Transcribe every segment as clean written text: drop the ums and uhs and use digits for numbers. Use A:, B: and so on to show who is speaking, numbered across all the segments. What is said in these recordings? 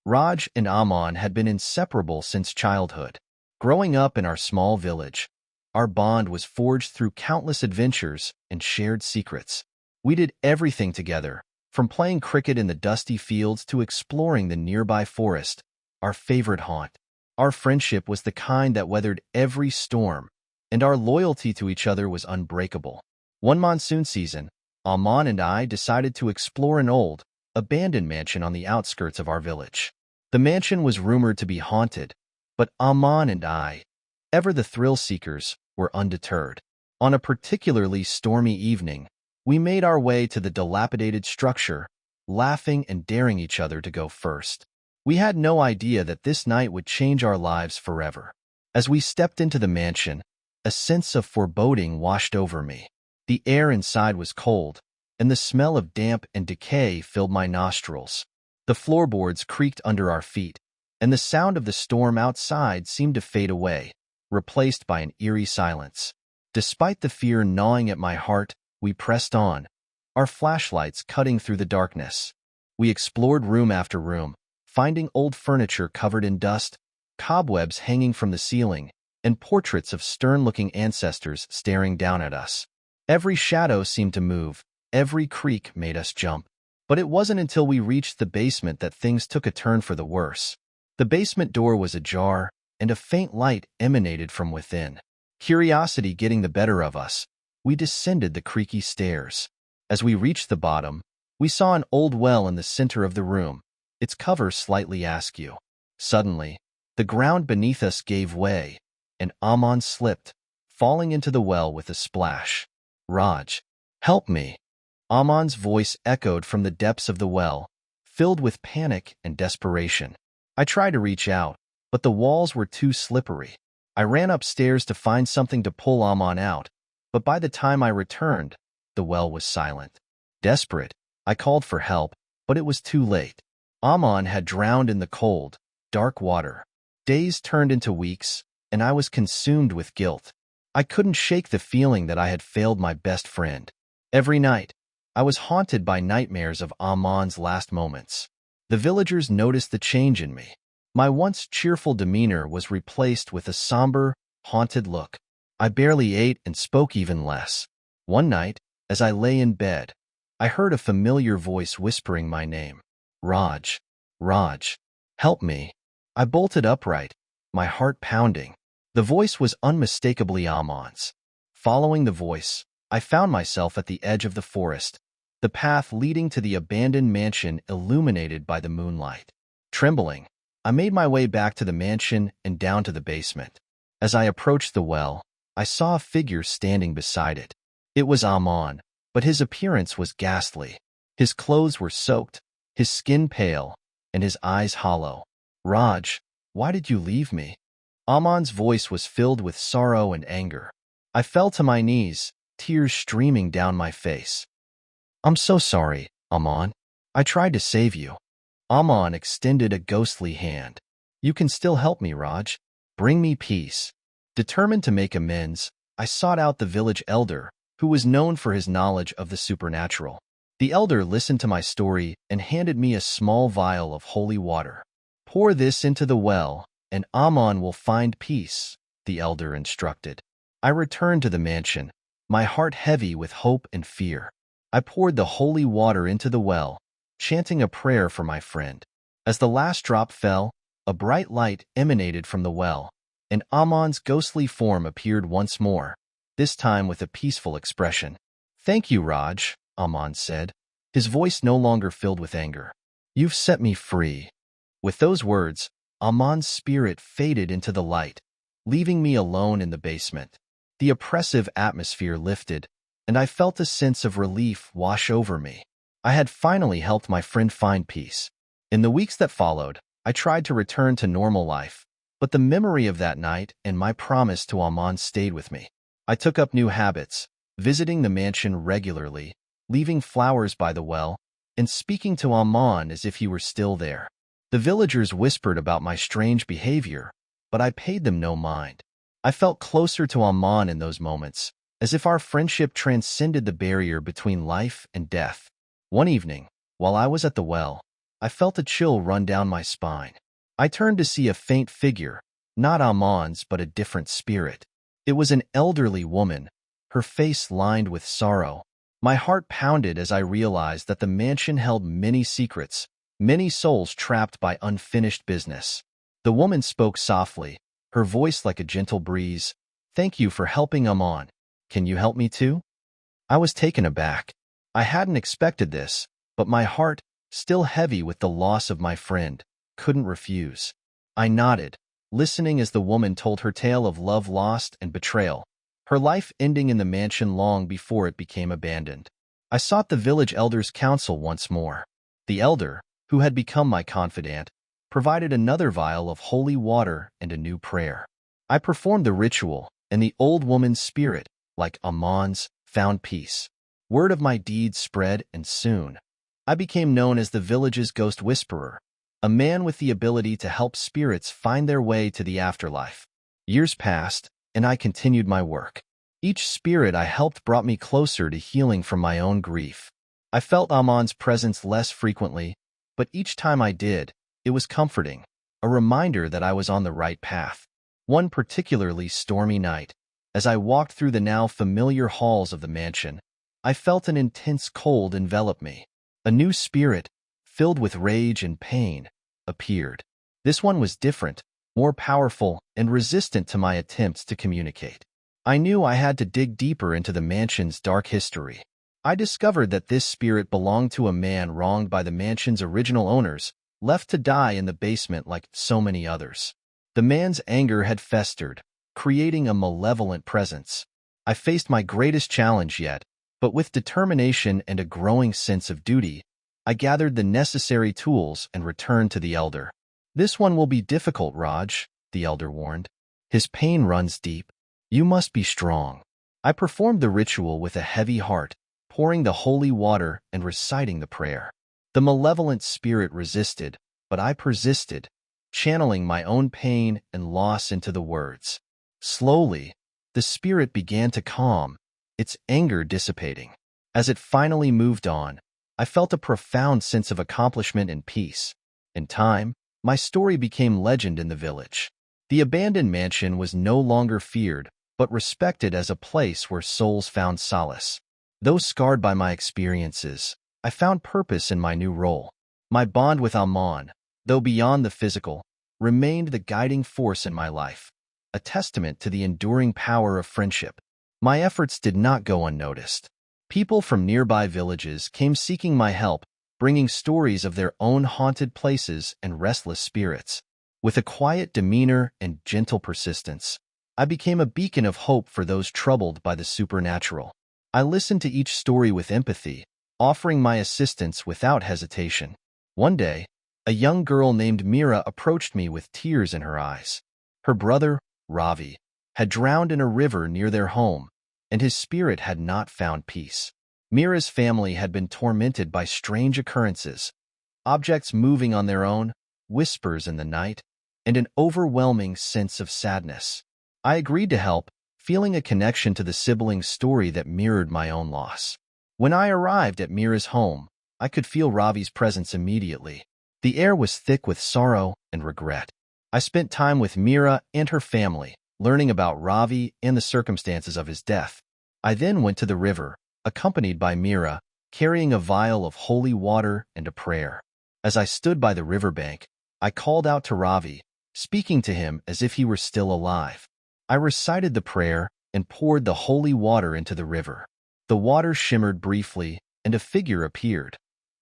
A: Raj and Aman had been inseparable since childhood. Growing up in our small village, our bond was forged through countless adventures and shared secrets. We did everything together, from playing cricket in the dusty fields to exploring the nearby forest, our favorite haunt. Our friendship was the kind that weathered every storm, and our loyalty to each other was unbreakable. One monsoon season, Aman and I decided to explore an old, abandoned mansion on the outskirts of our village. The mansion was rumored to be haunted, but Aman and I, ever the thrill-seekers, were undeterred. On a particularly stormy evening, we made our way to the dilapidated structure, laughing and daring each other to go first. We had no idea that this night would change our lives forever. As we stepped into the mansion, a sense of foreboding washed over me. The air inside was cold, and the smell of damp and decay filled my nostrils. The floorboards creaked under our feet, and the sound of the storm outside seemed to fade away, replaced by an eerie silence. Despite the fear gnawing at my heart, we pressed on, our flashlights cutting through the darkness. We explored room after room, finding old furniture covered in dust, cobwebs hanging from the ceiling, and portraits of stern-looking ancestors staring down at us. Every shadow seemed to move, every creak made us jump. But it wasn't until we reached the basement that things took a turn for the worse. The basement door was ajar, and a faint light emanated from within. Curiosity getting the better of us, we descended the creaky stairs. As we reached the bottom, we saw an old well in the center of the room, its cover slightly askew. Suddenly, the ground beneath us gave way, and Aman slipped, falling into the well with a splash. "Raj, help me!" Aman's voice echoed from the depths of the well, filled with panic and desperation. I tried to reach out, but the walls were too slippery. I ran upstairs to find something to pull Aman out, but by the time I returned, the well was silent. Desperate, I called for help, but it was too late. Aman had drowned in the cold, dark water. Days turned into weeks, and I was consumed with guilt. I couldn't shake the feeling that I had failed my best friend. Every night, I was haunted by nightmares of Aman's last moments. The villagers noticed the change in me. My once cheerful demeanor was replaced with a somber, haunted look. I barely ate and spoke even less. One night, as I lay in bed, I heard a familiar voice whispering my name. "Raj, Raj, help me." I bolted upright, my heart pounding. The voice was unmistakably Aman's. Following the voice, I found myself at the edge of the forest, the path leading to the abandoned mansion illuminated by the moonlight. Trembling, I made my way back to the mansion and down to the basement. As I approached the well, I saw a figure standing beside it. It was Aman, but his appearance was ghastly. His clothes were soaked, his skin pale, and his eyes hollow. "Raj, why did you leave me?" Aman's voice was filled with sorrow and anger. I fell to my knees, tears streaming down my face. "I'm so sorry, Aman. I tried to save you." Aman extended a ghostly hand. "You can still help me, Raj. Bring me peace." Determined to make amends, I sought out the village elder, who was known for his knowledge of the supernatural. The elder listened to my story and handed me a small vial of holy water. "Pour this into the well, and Aman will find peace," the elder instructed. I returned to the mansion, my heart heavy with hope and fear. I poured the holy water into the well, chanting a prayer for my friend. As the last drop fell, a bright light emanated from the well, and Aman's ghostly form appeared once more, this time with a peaceful expression. "Thank you, Raj," Aman said, his voice no longer filled with anger. "You've set me free." With those words, Aman's spirit faded into the light, leaving me alone in the basement. The oppressive atmosphere lifted, and I felt a sense of relief wash over me. I had finally helped my friend find peace. In the weeks that followed, I tried to return to normal life, but the memory of that night and my promise to Aman stayed with me. I took up new habits, visiting the mansion regularly, leaving flowers by the well, and speaking to Aman as if he were still there. The villagers whispered about my strange behavior, but I paid them no mind. I felt closer to Aman in those moments, as if our friendship transcended the barrier between life and death. One evening, while I was at the well, I felt a chill run down my spine. I turned to see a faint figure, not Aman's but a different spirit. It was an elderly woman, her face lined with sorrow. My heart pounded as I realized that the mansion held many secrets, many souls trapped by unfinished business. The woman spoke softly, her voice like a gentle breeze. "Thank you for helping Aman. Can you help me too?" I was taken aback. I hadn't expected this, but my heart, still heavy with the loss of my friend, couldn't refuse. I nodded, listening as the woman told her tale of love lost and betrayal, her life ending in the mansion long before it became abandoned. I sought the village elder's counsel once more. The elder, who had become my confidant, provided another vial of holy water and a new prayer. I performed the ritual, and the old woman's spirit, like Aman's, found peace. Word of my deeds spread, and soon I became known as the village's ghost whisperer, a man with the ability to help spirits find their way to the afterlife. Years passed, and I continued my work. Each spirit I helped brought me closer to healing from my own grief. I felt Aman's presence less frequently, but each time I did, it was comforting, a reminder that I was on the right path. One particularly stormy night, as I walked through the now familiar halls of the mansion, I felt an intense cold envelop me. A new spirit, filled with rage and pain, appeared. This one was different, more powerful, and resistant to my attempts to communicate. I knew I had to dig deeper into the mansion's dark history. I discovered that this spirit belonged to a man wronged by the mansion's original owners, left to die in the basement like so many others. The man's anger had festered, creating a malevolent presence. I faced my greatest challenge yet, but with determination and a growing sense of duty, I gathered the necessary tools and returned to the elder. "This one will be difficult, Raj," the elder warned. "His pain runs deep. You must be strong." I performed the ritual with a heavy heart, pouring the holy water and reciting the prayer. The malevolent spirit resisted, but I persisted, channeling my own pain and loss into the words. Slowly, the spirit began to calm, its anger dissipating. As it finally moved on, I felt a profound sense of accomplishment and peace. In time, my story became legend in the village. The abandoned mansion was no longer feared, but respected as a place where souls found solace. Though scarred by my experiences, I found purpose in my new role. My bond with Aman, though beyond the physical, remained the guiding force in my life, a testament to the enduring power of friendship. My efforts did not go unnoticed. People from nearby villages came seeking my help, bringing stories of their own haunted places and restless spirits. With a quiet demeanor and gentle persistence, I became a beacon of hope for those troubled by the supernatural. I listened to each story with empathy, offering my assistance without hesitation. One day, a young girl named Mira approached me with tears in her eyes. Her brother, Ravi, had drowned in a river near their home, and his spirit had not found peace. Mira's family had been tormented by strange occurrences, objects moving on their own, whispers in the night, and an overwhelming sense of sadness. I agreed to help, feeling a connection to the sibling's story that mirrored my own loss. When I arrived at Mira's home, I could feel Ravi's presence immediately. The air was thick with sorrow and regret. I spent time with Mira and her family, learning about Ravi and the circumstances of his death. I then went to the river, accompanied by Mira, carrying a vial of holy water and a prayer. As I stood by the riverbank, I called out to Ravi, speaking to him as if he were still alive. I recited the prayer and poured the holy water into the river. The water shimmered briefly, and a figure appeared.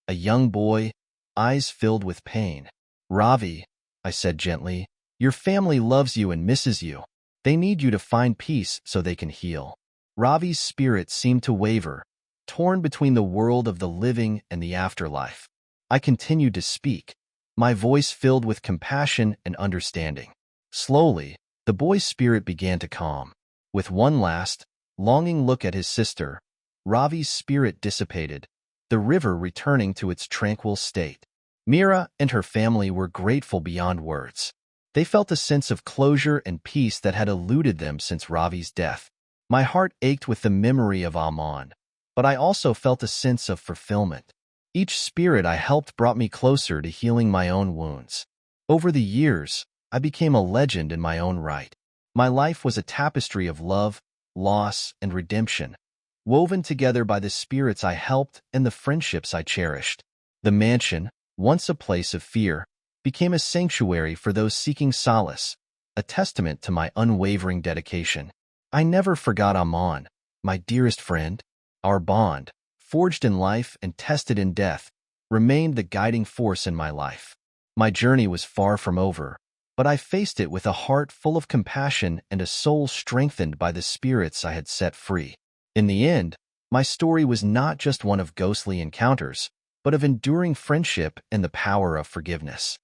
A: A young boy, eyes filled with pain. "Ravi," I said gently, "your family loves you and misses you. They need you to find peace so they can heal." Ravi's spirit seemed to waver, torn between the world of the living and the afterlife. I continued to speak, my voice filled with compassion and understanding. Slowly, the boy's spirit began to calm. With one last, longing look at his sister, Ravi's spirit dissipated, the river returning to its tranquil state. Mira and her family were grateful beyond words. They felt a sense of closure and peace that had eluded them since Ravi's death. My heart ached with the memory of Aman, but I also felt a sense of fulfillment. Each spirit I helped brought me closer to healing my own wounds. Over the years, I became a legend in my own right. My life was a tapestry of love, loss, and redemption, woven together by the spirits I helped and the friendships I cherished. The mansion, once a place of fear, became a sanctuary for those seeking solace, a testament to my unwavering dedication. I never forgot Aman, my dearest friend. Our bond, forged in life and tested in death, remained the guiding force in my life. My journey was far from over, but I faced it with a heart full of compassion and a soul strengthened by the spirits I had set free. In the end, my story was not just one of ghostly encounters, but of enduring friendship and the power of forgiveness.